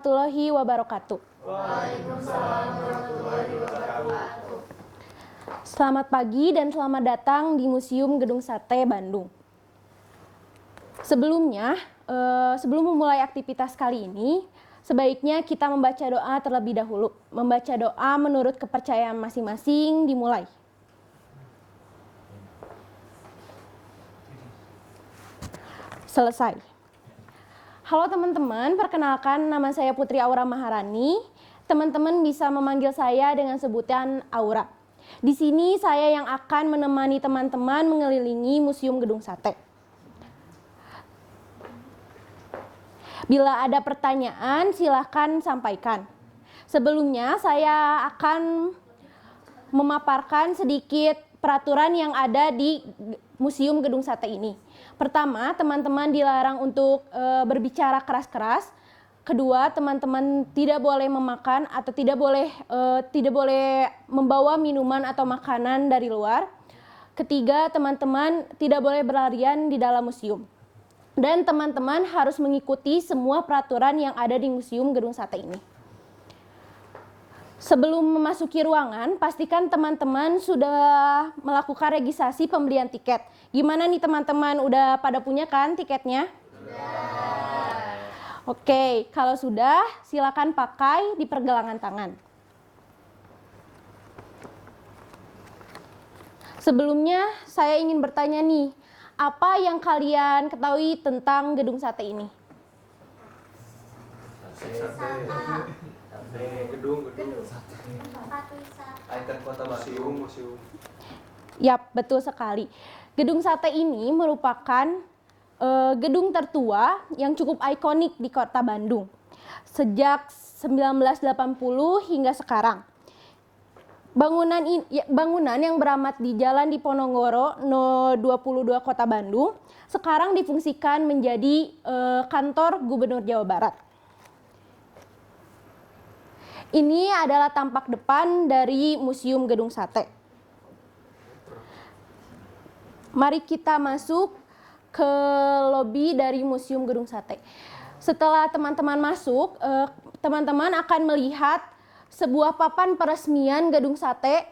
Warahmatullahi wabarakatuh. Waalaikumsalam warahmatullahi wabarakatuh. Selamat pagi dan selamat datang di Museum Gedung Sate Bandung. Sebelum memulai aktivitas kali ini, sebaiknya kita membaca doa terlebih dahulu. Membaca doa menurut kepercayaan masing-masing dimulai. Selesai. Halo teman-teman, perkenalkan nama saya Putri Aura Maharani. Teman-teman bisa memanggil saya dengan sebutan Aura. Di sini saya yang akan menemani teman-teman mengelilingi Museum Gedung Sate. Bila ada pertanyaan, silakan sampaikan. Sebelumnya saya akan memaparkan sedikit peraturan yang ada di Museum Gedung Sate ini. Pertama, teman-teman dilarang untuk berbicara keras-keras. Kedua, teman-teman tidak boleh memakan atau tidak boleh membawa minuman atau makanan dari luar. Ketiga, teman-teman tidak boleh berlarian di dalam museum. Dan teman-teman harus mengikuti semua peraturan yang ada di Museum Gedung Sate ini. Sebelum memasuki ruangan, pastikan teman-teman sudah melakukan registrasi pembelian tiket. Gimana nih teman-teman, udah pada punya kan tiketnya? Sudah. Oke, kalau sudah, silakan pakai di pergelangan tangan. Sebelumnya, saya ingin bertanya nih, apa yang kalian ketahui tentang Gedung Sate ini? Gedung tempat wisata. Ikon kota museum. Yap, betul sekali. Gedung Sate ini merupakan gedung tertua yang cukup ikonik di kota Bandung sejak 1980 hingga sekarang. Bangunan yang beramat di Jalan Diponegoro No. 22 Kota Bandung sekarang difungsikan menjadi kantor Gubernur Jawa Barat. Ini adalah tampak depan dari Museum Gedung Sate. Mari kita masuk ke lobi dari Museum Gedung Sate. Setelah teman-teman masuk, teman-teman akan melihat sebuah papan peresmian Gedung Sate.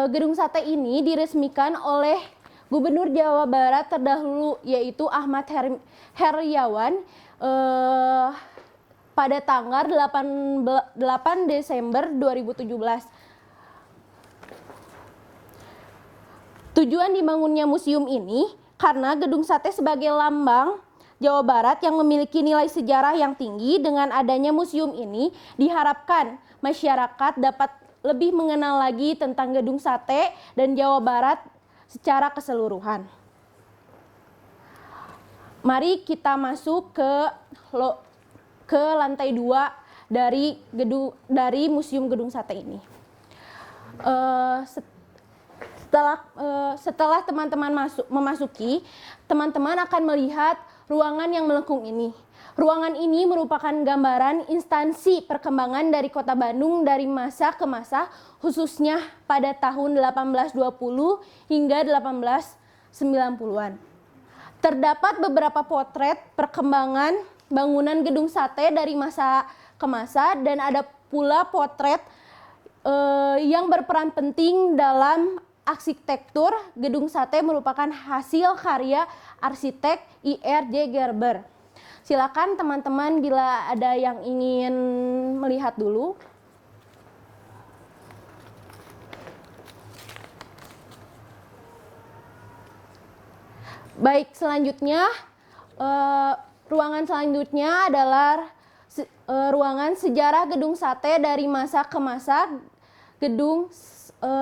Gedung Sate ini diresmikan oleh Gubernur Jawa Barat terdahulu, yaitu Ahmad Heriawan, pada tanggal 8 Desember 2017. Tujuan dibangunnya museum ini karena Gedung Sate sebagai lambang Jawa Barat yang memiliki nilai sejarah yang tinggi. Dengan adanya museum ini diharapkan masyarakat dapat lebih mengenal lagi tentang Gedung Sate dan Jawa Barat secara keseluruhan. Mari kita masuk ke lantai 2 dari Museum Gedung Sate ini. Setelah teman-teman memasuki, teman-teman akan melihat ruangan yang melengkung ini. Ruangan ini merupakan gambaran instansi perkembangan dari Kota Bandung dari masa ke masa, khususnya pada tahun 1820 hingga 1890-an. Terdapat beberapa potret perkembangan bangunan Gedung Sate dari masa ke masa, dan ada pula potret yang berperan penting dalam arsitektur. Gedung Sate merupakan hasil karya arsitek I.R.J. Gerber. Silakan teman-teman bila ada yang ingin melihat dulu. Baik, selanjutnya ruangan selanjutnya adalah ruangan sejarah Gedung Sate dari masa ke masa. Gedung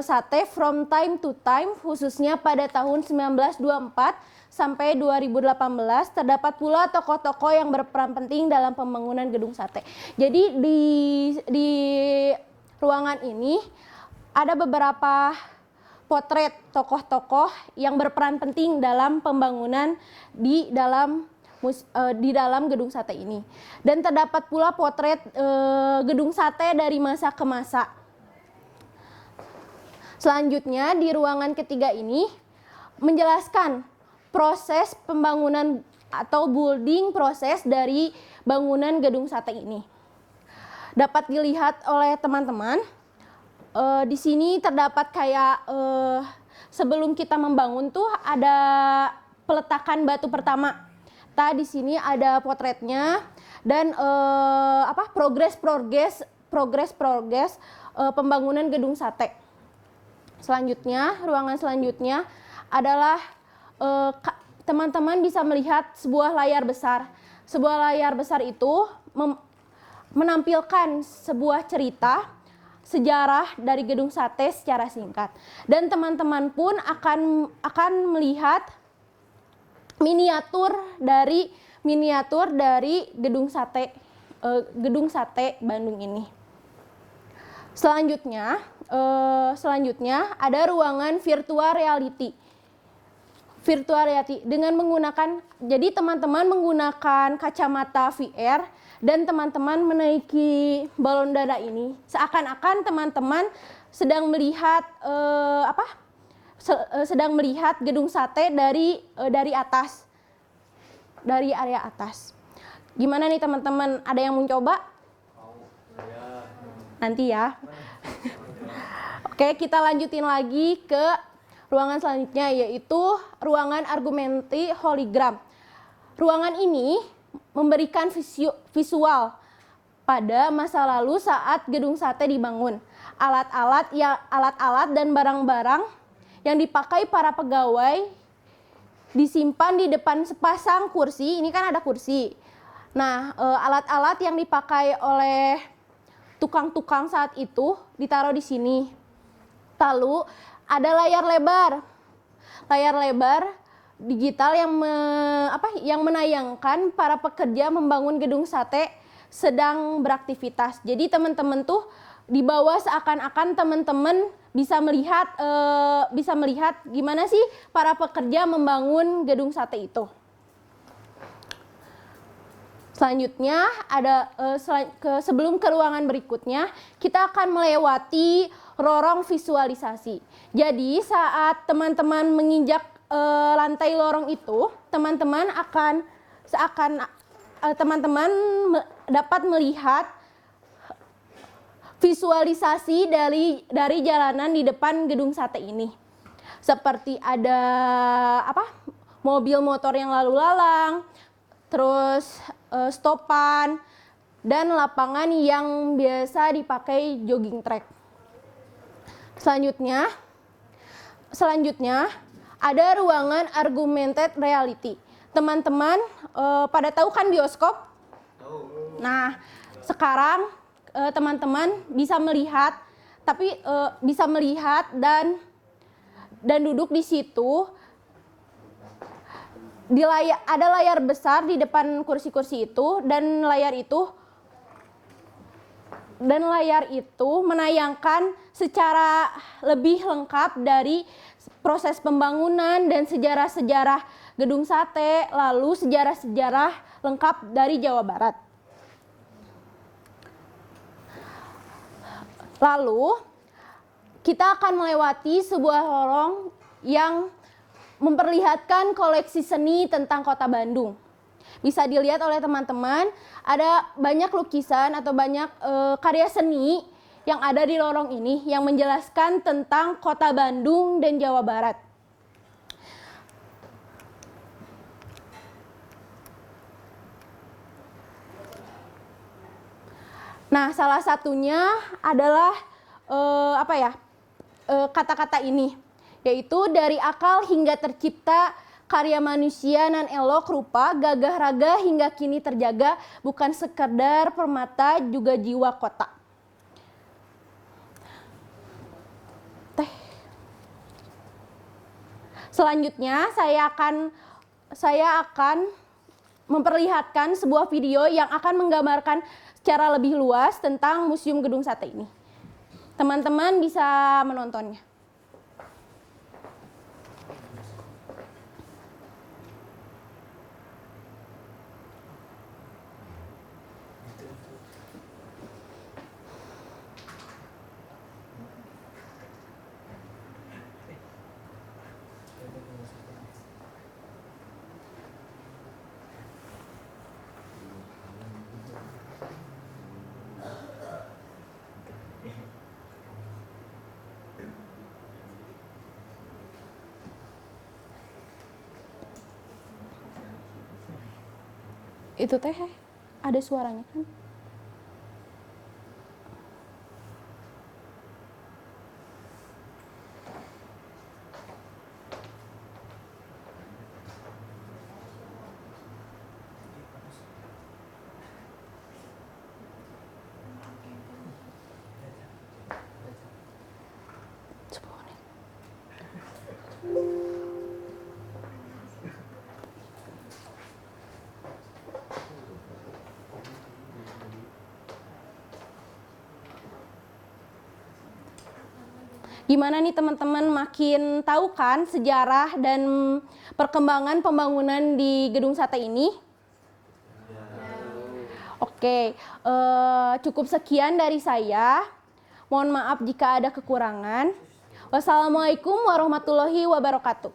Sate from time to time, khususnya pada tahun 1924 sampai 2018, terdapat pula tokoh-tokoh yang berperan penting dalam pembangunan Gedung Sate. Jadi di ruangan ini ada beberapa potret tokoh-tokoh yang berperan penting dalam pembangunan di dalam Gedung Sate ini. Dan terdapat pula potret Gedung Sate dari masa ke masa. Selanjutnya di ruangan ketiga ini menjelaskan proses pembangunan atau building proses dari bangunan Gedung Sate ini. dapat dilihat oleh teman-teman. Di sini terdapat kayak sebelum kita membangun tuh ada peletakan batu pertama. Di sini ada potretnya dan progres pembangunan gedung sate. Selanjutnya, ruangan selanjutnya adalah teman-teman bisa melihat sebuah layar besar. Sebuah layar besar itu menampilkan sebuah cerita sejarah dari gedung sate secara singkat, dan teman-teman pun akan melihat miniatur dari gedung sate Bandung ini. Selanjutnya ada ruangan virtual reality dengan menggunakan, jadi teman-teman menggunakan kacamata VR dan teman-teman menaiki balon udara ini, seakan-akan teman-teman sedang melihat gedung sate dari atas, dari area atas. Gimana nih teman-teman, ada yang mau coba? Nanti ya. Oke, kita lanjutin lagi ke ruangan selanjutnya, yaitu ruangan argumenti hologram. Ruangan ini memberikan visual pada masa lalu saat gedung sate dibangun. Alat-alat dan barang-barang yang dipakai para pegawai disimpan di depan sepasang kursi. Ini kan ada kursi. Nah, alat-alat yang dipakai oleh tukang-tukang saat itu ditaruh di sini. Lalu ada layar lebar digital yang menayangkan para pekerja membangun gedung sate sedang beraktivitas. Jadi teman-teman tuh di bawah seakan-akan teman-teman bisa melihat gimana sih para pekerja membangun gedung sate itu. Selanjutnya sebelum ke ruangan berikutnya, kita akan melewati lorong visualisasi. Jadi saat teman-teman menginjak lantai lorong itu, teman-teman dapat melihat visualisasi dari jalanan di depan gedung sate ini. Seperti ada mobil motor yang lalu lalang, terus stopan, dan lapangan yang biasa dipakai jogging track. Selanjutnya ada ruangan augmented reality. Teman-teman pada tahu kan bioskop? Nah, sekarang teman-teman bisa melihat, dan duduk di situ. Ada layar besar di depan kursi-kursi itu, dan layar itu menayangkan secara lebih lengkap dari proses pembangunan dan sejarah-sejarah gedung sate, lalu sejarah-sejarah lengkap dari Jawa Barat. Lalu kita akan melewati sebuah lorong yang memperlihatkan koleksi seni tentang Kota Bandung. Bisa dilihat oleh teman-teman, ada banyak lukisan atau banyak karya seni yang ada di lorong ini yang menjelaskan tentang Kota Bandung dan Jawa Barat. Nah, salah satunya adalah kata-kata ini, yaitu dari akal hingga tercipta karya manusia nan elok rupa, gagah raga hingga kini terjaga, bukan sekedar permata juga jiwa kota. Selanjutnya saya akan memperlihatkan sebuah video yang akan menggambarkan secara lebih luas tentang Museum Gedung Sate ini. Teman-teman bisa menontonnya. Itu teh ada suaranya kan? Gimana nih teman-teman, makin tahu kan sejarah dan perkembangan pembangunan di Gedung Sate ini? Oke, cukup sekian dari saya. Mohon maaf jika ada kekurangan. Wassalamualaikum warahmatullahi wabarakatuh.